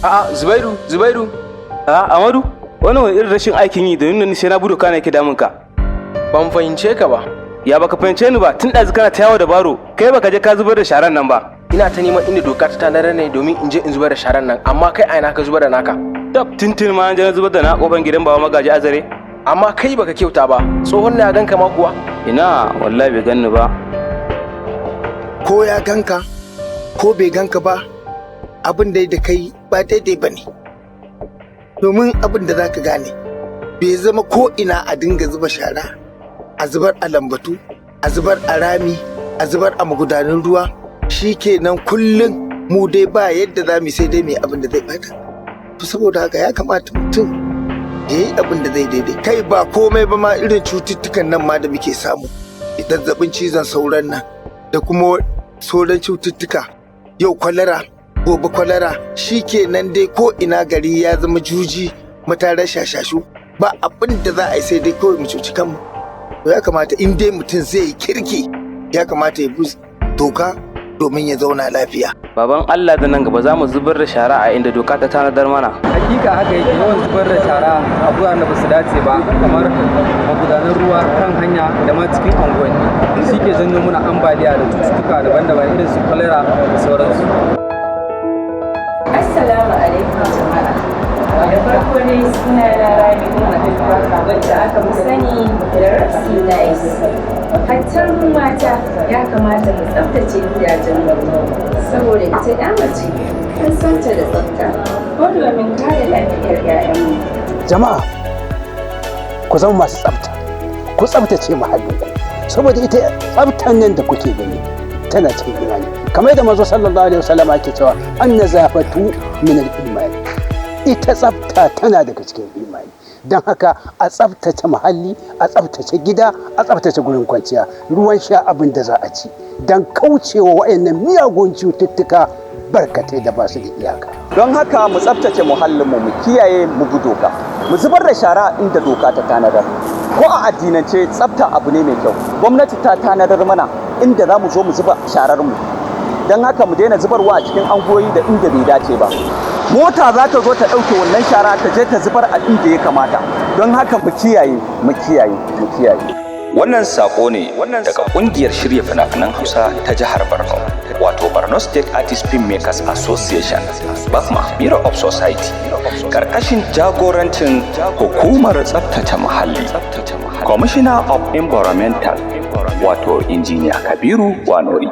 A'a Zubairu. A'a Amadu, wannan wani irin rashin aikin yi da nuna sai na budo kana yake damun ka. Ban fahimce ka ba. Ya baka fahimce ni ba, tun ɗazu kana ta yawo da baro, kai baka je ka zubar da sharan nan ba. Ina ta neman inda doka ta tanadar ne domin in je in zubar da sharan nan, amma kai a ina ka zubar da naka. Tab tintin ma an je na zubar da na kofan gidan baba magaji azare. Amma kai baka kyauta ba, tsohon na ganka ma kuwa? Ina wallahi bai ganni ba. Ko ya ganka ko bai ganka ba, abin da kai ba daidai ba ne. Domin abin da za ka gane, bai zama ko ina a dinga zuba shara, a zubar a lambatu, a zubar a rami, a zubar a magudanin ruwa, shi kenan kullum mu dai ba yadda za mu sai dai mai abin da zai bata. To saboda haka ya kamata mutum ya yi abin da zai daidai. Kai ba komai ba ma irin cututtukan nan ma da muke samu, zazzabin cizon sauran nan da kuma sauran cututtuka, yau kwalara gobe kwalara, shi kenan dai ko ina gari ya zama juji matarar shashashu, ba abin da za a yi sai dai kawai mu cuci kanmu. To ya kamata in dai mutum zai yi kirki, ya kamata ya bi doka domin ya zauna lafiya. Baban Allah da nan gaba za mu zubar da shara a inda doka ta tanadar mana. Hakika haka yake, yawan zubar da shara a guraren da ba su dace ba, kamar magudanan ruwa, kan hanya da ma cikin unguwanni, shi ke janyo muna ambaliya da cututtuka daban-daban irin su kwalera da sauransu. Assalamu alaikum jama'a. Da farko dai suna na Rabi wacce aka fi sani da Rafsi Nice. Hattar mu mata ya kamata mu tsaftace gidajen mu saboda ita ya mace an santa da tsafta ko domin kare lafiyar 'ya'yanmu. Jama'a ku zama masu tsafta, ku tsaftace muhallinku saboda ita tsaftan nan da kuke gani tana cikin imani. Kamar da manzo sallallahu alaihi wasallam ake cewa annazafatu min al-iman, ita tsafta tana daga cikin imani. Don haka a tsaftace muhalli, a tsaftace gida, a tsaftace gurin kwanciya, ruwan sha, abin da za a ci, don kaucewa waɗannan miyagun cututtuka barkatai da ba su da iyaka. Don haka mu tsaftace muhallinmu, mu kiyaye, mu bi doka, mu zubar da shara inda doka ta tanadar. Ko a addinance tsafta abu ne mai kyau, gwamnati ta tanadar mana inda za mu zo mu zuba shararmu. Don haka mu daina zubarwa a cikin angoyi da inda bai dace ba. Mota za ta zo ta ɗauke wannan shara ta je ta zubar a inda ya kamata. Don haka mu kiyaye, mu kiyaye, mu kiyaye. Wannan sako ne daga kungiyar shirya fina-finan Hausa ta jihar Borno, wato Borno State Artist Filmmakers Association, BAFMA, Mirror of Society, karkashin jagorancin hukumar tsaftace muhalli, Commissioner of Environmental, wato Injiniya Kabiru Wanori.